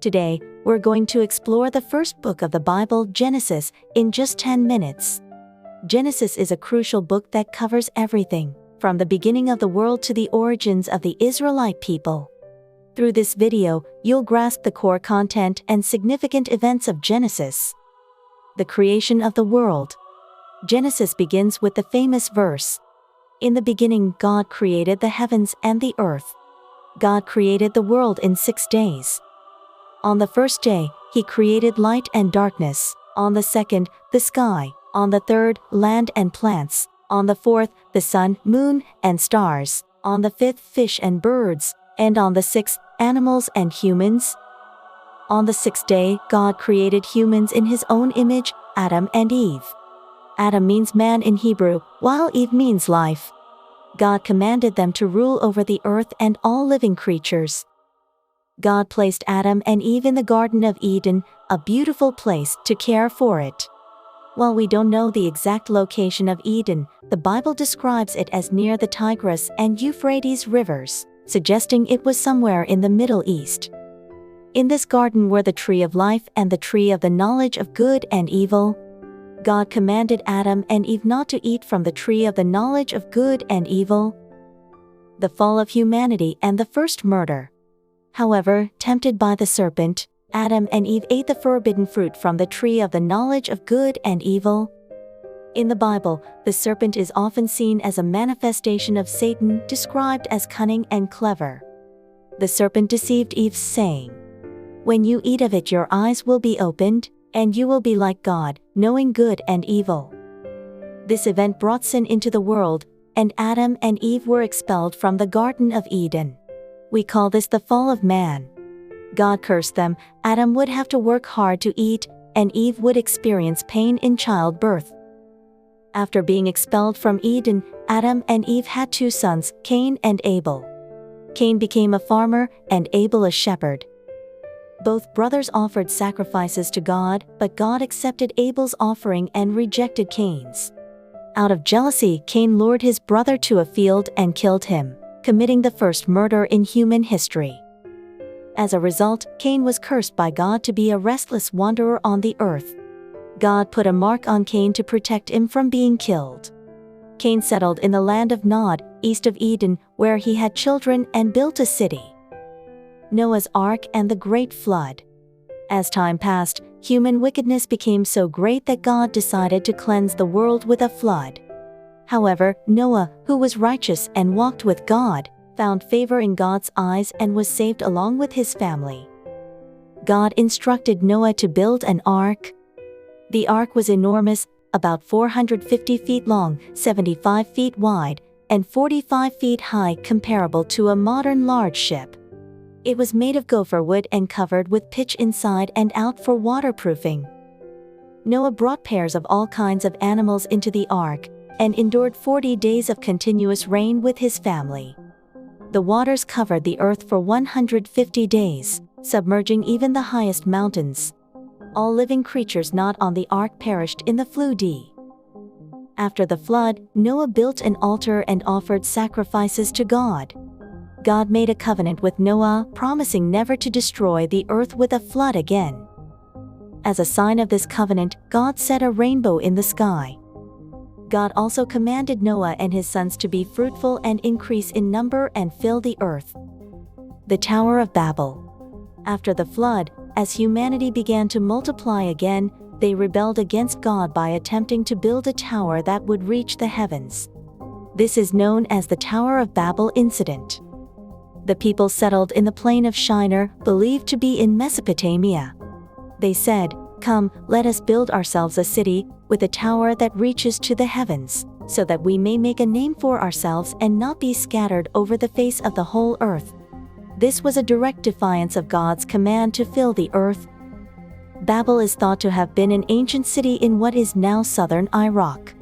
Today, we're going to explore the first book of the Bible, Genesis, in just 10 minutes. Genesis is a crucial book that covers everything, from the beginning of the world to the origins of the Israelite people. Through this video, you'll grasp the core content and significant events of Genesis. The creation of the world. Genesis begins with the famous verse, "In the beginning God created the heavens and the earth." God created the world in 6 days. On the first day, He created light and darkness. On the second, the sky. On the third, land and plants. On the fourth, the sun, moon, and stars. On the fifth, fish and birds. And on the sixth, animals and humans. On the sixth day, God created humans in His own image, Adam and Eve. Adam means man in Hebrew, while Eve means life. God commanded them to rule over the earth and all living creatures. God placed Adam and Eve in the Garden of Eden, a beautiful place, to care for it. While we don't know the exact location of Eden, the Bible describes it as near the Tigris and Euphrates rivers, suggesting it was somewhere in the Middle East. In this garden were the tree of life and the tree of the knowledge of good and evil. God commanded Adam and Eve not to eat from the tree of the knowledge of good and evil. The fall of humanity and the first murder. However, tempted by the serpent, Adam and Eve ate the forbidden fruit from the tree of the knowledge of good and evil. In the Bible, the serpent is often seen as a manifestation of Satan, described as cunning and clever. The serpent deceived Eve, saying, "When you eat of it, your eyes will be opened, and you will be like God, knowing good and evil." This event brought sin into the world, and Adam and Eve were expelled from the Garden of Eden. We call this the fall of man. God cursed them. Adam would have to work hard to eat, and Eve would experience pain in childbirth. After being expelled from Eden, Adam and Eve had 2 sons, Cain and Abel. Cain became a farmer, and Abel a shepherd. Both brothers offered sacrifices to God, but God accepted Abel's offering and rejected Cain's. Out of jealousy, Cain lured his brother to a field and killed him, committing the first murder in human history. As a result, Cain was cursed by God to be a restless wanderer on the earth. God put a mark on Cain to protect him from being killed. Cain settled in the land of Nod, east of Eden, where he had children and built a city. Noah's Ark and the Great Flood. As time passed, human wickedness became so great that God decided to cleanse the world with a flood. However, Noah, who was righteous and walked with God, found favor in God's eyes and was saved along with his family. God instructed Noah to build an ark. The ark was enormous, about 450 feet long, 75 feet wide, and 45 feet high, comparable to a modern large ship. It was made of gopher wood and covered with pitch inside and out for waterproofing. Noah brought pairs of all kinds of animals into the ark, and endured 40 days of continuous rain with his family. The waters covered the earth for 150 days, submerging even the highest mountains. All living creatures not on the ark perished in the flood. After the flood, Noah built an altar and offered sacrifices to God. God made a covenant with Noah, promising never to destroy the earth with a flood again. As a sign of this covenant, God set a rainbow in the sky. God also commanded Noah and his sons to be fruitful and increase in number and fill the earth. The Tower of Babel. After the flood, as humanity began to multiply again, they rebelled against God by attempting to build a tower that would reach the heavens. This is known as the Tower of Babel incident. The people settled in the plain of Shinar, believed to be in Mesopotamia. They said, "Come, let us build ourselves a city, with a tower that reaches to the heavens, so that we may make a name for ourselves and not be scattered over the face of the whole earth." This was a direct defiance of God's command to fill the earth. Babel is thought to have been an ancient city in what is now southern Iraq.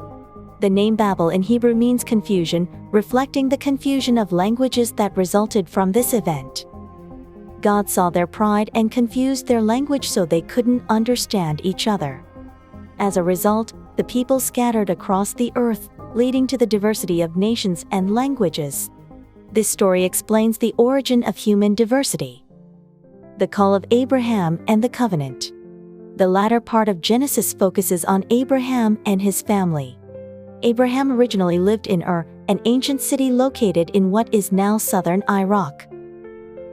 The name Babel in Hebrew means confusion, reflecting the confusion of languages that resulted from this event. God saw their pride and confused their language so they couldn't understand each other. As a result, the people scattered across the earth, leading to the diversity of nations and languages. This story explains the origin of human diversity. the call of Abraham and the covenant. The latter part of Genesis focuses on Abraham and his family. Abraham originally lived in Ur, an ancient city located in what is now southern Iraq.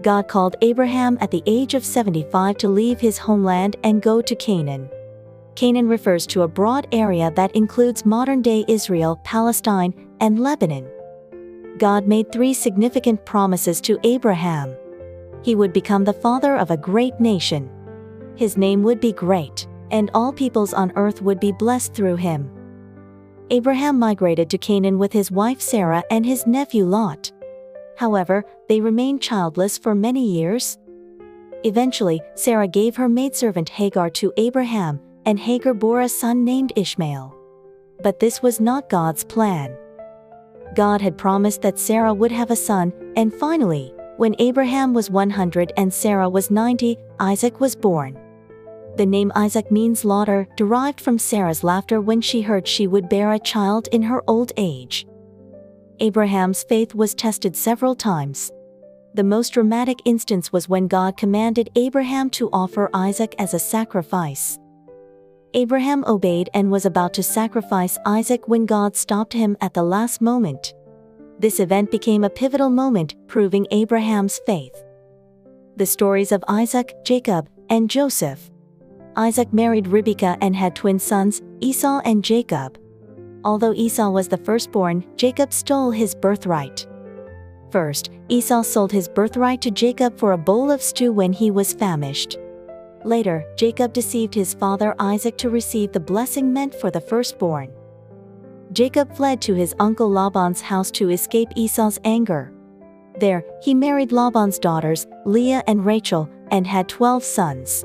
God called Abraham at the age of 75 to leave his homeland and go to Canaan. Canaan refers to a broad area that includes modern-day Israel, Palestine, and Lebanon. God made 3 significant promises to Abraham. He would become the father of a great nation. His name would be great, and all peoples on earth would be blessed through him. Abraham migrated to Canaan with his wife Sarah and his nephew Lot. However, they remained childless for many years. Eventually, Sarah gave her maidservant Hagar to Abraham, and Hagar bore a son named Ishmael. But this was not God's plan. God had promised that Sarah would have a son, and finally, when Abraham was 100 and Sarah was 90, Isaac was born. The name Isaac means laughter, derived from Sarah's laughter when she heard she would bear a child in her old age. Abraham's faith was tested several times. The most dramatic instance was when God commanded Abraham to offer Isaac as a sacrifice. Abraham obeyed and was about to sacrifice Isaac when God stopped him at the last moment. This event became a pivotal moment, proving Abraham's faith. The stories of Isaac, Jacob, and Joseph. Isaac married Rebekah and had twin sons, Esau and Jacob. Although Esau was the firstborn, Jacob stole his birthright. First, Esau sold his birthright to Jacob for a bowl of stew when he was famished. Later, Jacob deceived his father Isaac to receive the blessing meant for the firstborn. Jacob fled to his uncle Laban's house to escape Esau's anger. There, he married Laban's daughters, Leah and Rachel, and had 12 sons.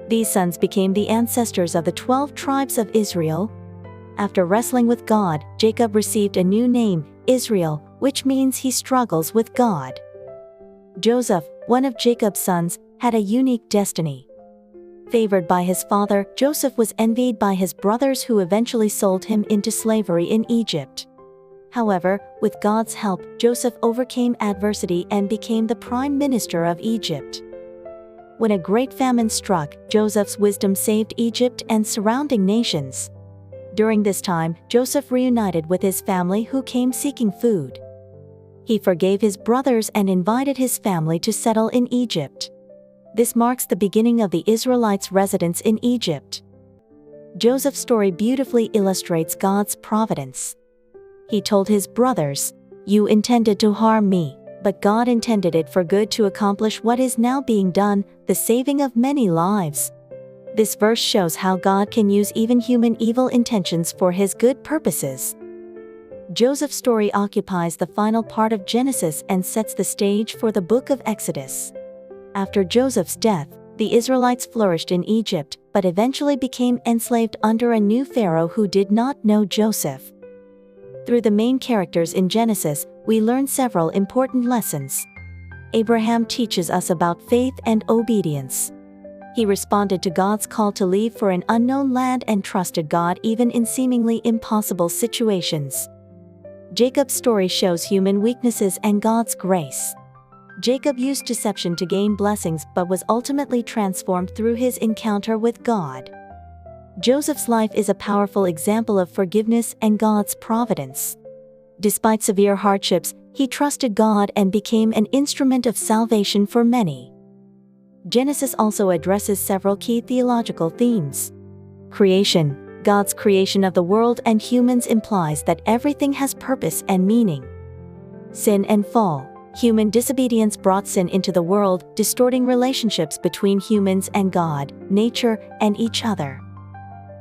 These sons became the ancestors of the 12 tribes of Israel. After wrestling with God, Jacob received a new name, Israel, which means he struggles with God. Joseph, one of Jacob's sons, had a unique destiny. Favored by his father, Joseph was envied by his brothers who eventually sold him into slavery in Egypt. However, with God's help, Joseph overcame adversity and became the prime minister of Egypt. When a great famine struck, Joseph's wisdom saved Egypt and surrounding nations. During this time, Joseph reunited with his family who came seeking food. He forgave his brothers and invited his family to settle in Egypt. This marks the beginning of the Israelites' residence in Egypt. Joseph's story beautifully illustrates God's providence. He told his brothers, "You intended to harm me, but God intended it for good to accomplish what is now being done, the saving of many lives." This verse shows how God can use even human evil intentions for his good purposes. Joseph's story occupies the final part of Genesis and sets the stage for the book of Exodus. After Joseph's death, the Israelites flourished in Egypt, but eventually became enslaved under a new Pharaoh who did not know Joseph. Through the main characters in Genesis, we learn several important lessons. Abraham teaches us about faith and obedience. He responded to God's call to leave for an unknown land and trusted God even in seemingly impossible situations. Jacob's story shows human weaknesses and God's grace. Jacob used deception to gain blessings but was ultimately transformed through his encounter with God. Joseph's life is a powerful example of forgiveness and God's providence. Despite severe hardships, he trusted God and became an instrument of salvation for many. Genesis also addresses several key theological themes. Creation. God's creation of the world and humans implies that everything has purpose and meaning. Sin and fall. Human disobedience brought sin into the world, distorting relationships between humans and God, nature, and each other.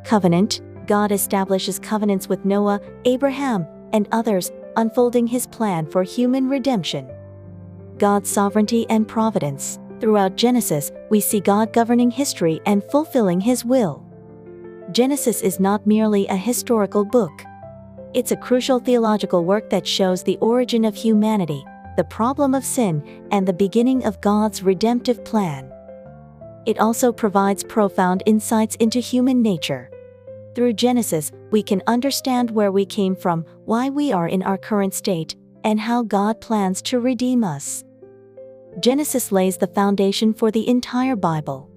Covenant. God establishes covenants with Noah, Abraham, and others, unfolding his plan for human redemption. God's sovereignty and providence. Throughout Genesis, we see God governing history and fulfilling his will. Genesis is not merely a historical book. It's a crucial theological work that shows the origin of humanity, the problem of sin, and the beginning of God's redemptive plan. It also provides profound insights into human nature. Through Genesis, we can understand where we came from, why we are in our current state, and how God plans to redeem us. Genesis lays the foundation for the entire Bible.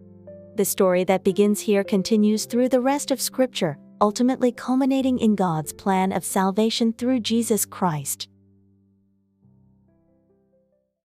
The story that begins here continues through the rest of Scripture, ultimately culminating in God's plan of salvation through Jesus Christ.